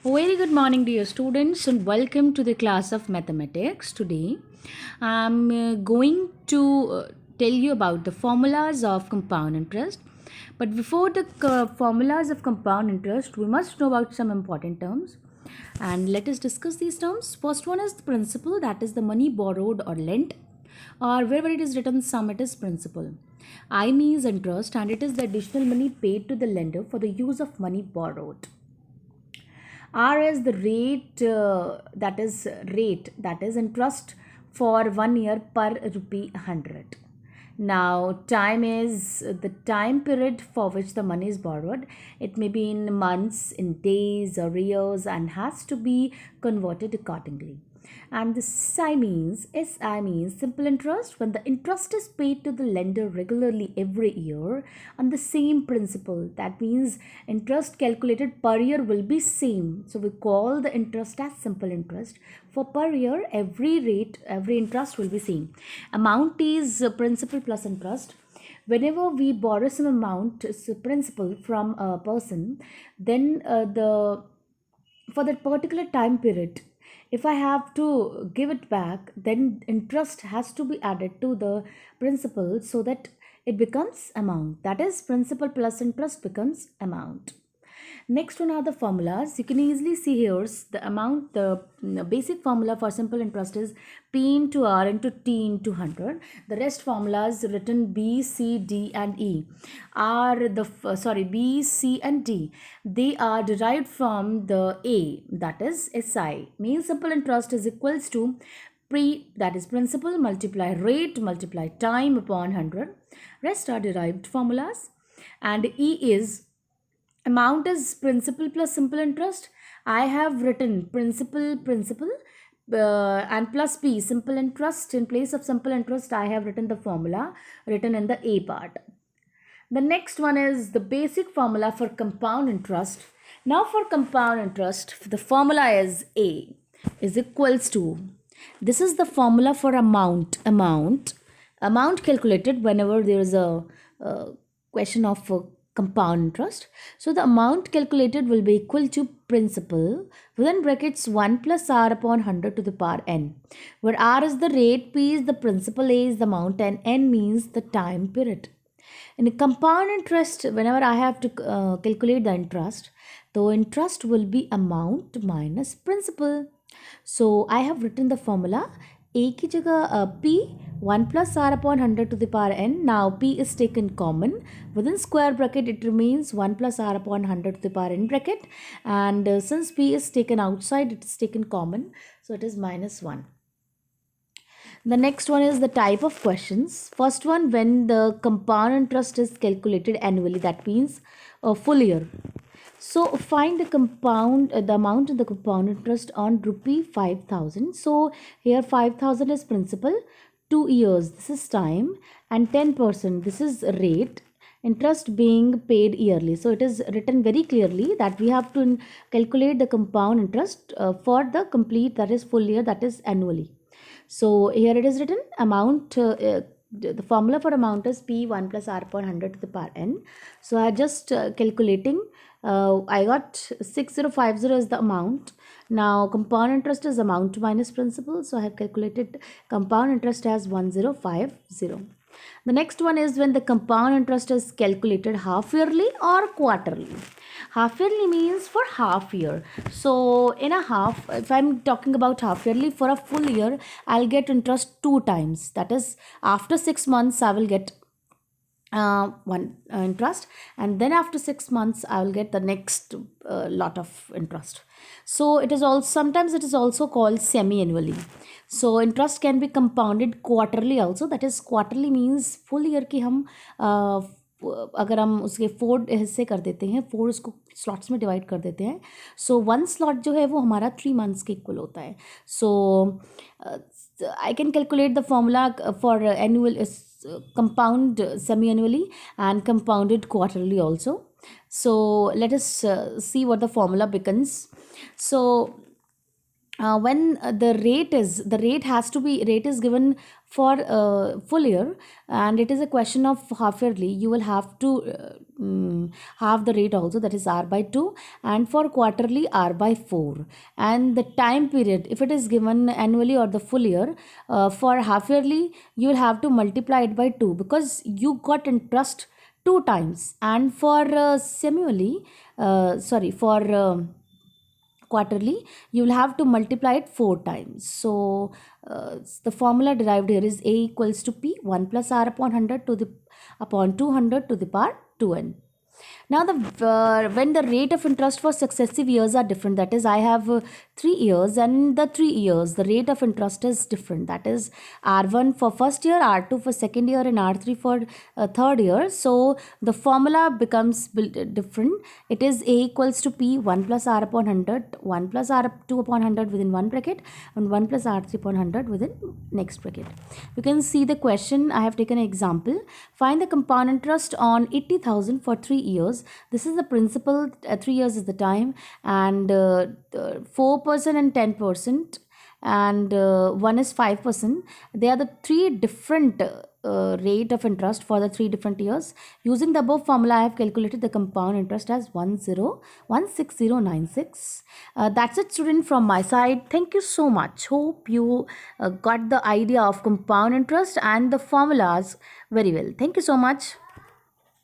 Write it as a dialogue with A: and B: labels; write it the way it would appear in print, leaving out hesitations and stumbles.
A: Very good morning, dear students, and welcome to the class of mathematics. Today, I'm going to tell you about the formulas of compound interest. But before the formulas of compound interest, we must know about some important terms. And let us discuss these terms. First one is the principal, that is the money borrowed or lent, or wherever it is written sum, it is principal. I means interest, and it is the additional money paid to the lender for the use of money borrowed. R is the rate that is interest for 1 year per rupee 100. Now, time is the time period for which the money is borrowed. It may be in months, in days, or years, and has to be converted accordingly. And the SI means simple interest when the interest is paid to the lender regularly every year on the same principle. That means interest calculated per year will be same. So we call the interest as simple interest. For per year, every interest will be same. Amount is principal plus interest. Whenever we borrow some amount, principal from a person, then the for that particular time period, if I have to give it back, then interest has to be added to the principal so that it becomes amount. That is, principal plus interest becomes amount. Next one are the formulas. You can easily see here the amount, the basic formula for simple interest is P into R into T into 100. The rest formulas written B, C, D and E are B, C and D. They are derived from the A, that is SI. Means simple interest is equals to that is principal multiply rate multiply time upon 100. Rest are derived formulas. And E is amount is principal plus simple interest. I have written principal and plus p simple interest. In place of simple interest, I have written the formula written in the A part. The next one is the basic formula for compound interest. Now for compound interest, the formula is A is equals to, this is the formula for amount calculated whenever there is a question of compound interest. So the amount calculated will be equal to principal within brackets 1 plus r upon 100 to the power n, where r is the rate, p is the principal, a is the amount, and n means the time period. In a compound interest, whenever I have to calculate the interest, the interest will be amount minus principal. So I have written the formula a की जगह p 1 plus r upon 100 to the power n. Now p is taken common. Within square bracket it remains 1 plus r upon 100 to the power n bracket. And since p is taken outside, it is taken common. So it is minus 1. The next one is the type of questions. First one, when the compound interest is calculated annually, that means a full year. So find the amount of the compound interest on rupee 5,000. So here 5,000 is principal, 2 years, this is time, and 10%, this is rate. Interest being paid yearly. So it is written very clearly that we have to calculate the compound interest for the complete, that is full year, that is annually. So here it is written amount, the formula for amount is P 1 plus R upon 100 to the power n. So I just calculating, I got 6050 is the amount. Now compound interest is amount minus principal. So I have calculated compound interest as 1050. The next one is when the compound interest is calculated half yearly or quarterly. Half yearly means for half year. So in a half, if I'm talking about half yearly, for a full year, I'll get interest 2 times. That is, after 6 months, I will get one interest, and then after 6 months I will get the next lot of interest. So it is also, sometimes it is also called semi-annually. So interest can be compounded quarterly also. That is, quarterly means full year की हम अगर हम उसके 4 हिस्से कर देते हैं, 4 उसको स्लॉट्स में डिवाइड कर देते हैं, सो 1 स्लॉट जो है वो हमारा 3 मंथ्स के इक्वल होता है. सो I can calculate the formula for annual compound semi-annually and compounded quarterly also. So let us see what the formula becomes. So when the rate has to be rate is given for full year, and it is a question of half yearly, you will have to have the rate also, that is r by 2, and for quarterly r by 4. And the time period, if it is given annually or the full year, for half yearly you will have to multiply it by 2, because you got interest two times. And for similarly sorry for quarterly, you will have to multiply it 4 times. So the formula derived here is a equals to p 1 plus r upon 100 to the upon 200 to the power 2n. Now, the when the rate of interest for successive years are different, that is, I have 3 years, and the 3 years, the rate of interest is different. That is, R1 for first year, R2 for second year, and R3 for third year. So the formula becomes different. It is A equals to P 1 plus R upon 100, 1 plus R2 upon 100 within one bracket, and 1 plus R3 upon 100 within next bracket. You can see the question. I have taken an example. Find the compound interest on 80,000 for 3 years. This is the principal. 3 years is the time, and 4% and 10%, and one is 5%. They are the three different rate of interest for the three different years. Using the above formula, I have calculated the compound interest as 1016096. That's it, student, from my side. Thank you so much. Hope you got the idea of compound interest and the formulas very well. Thank you so much.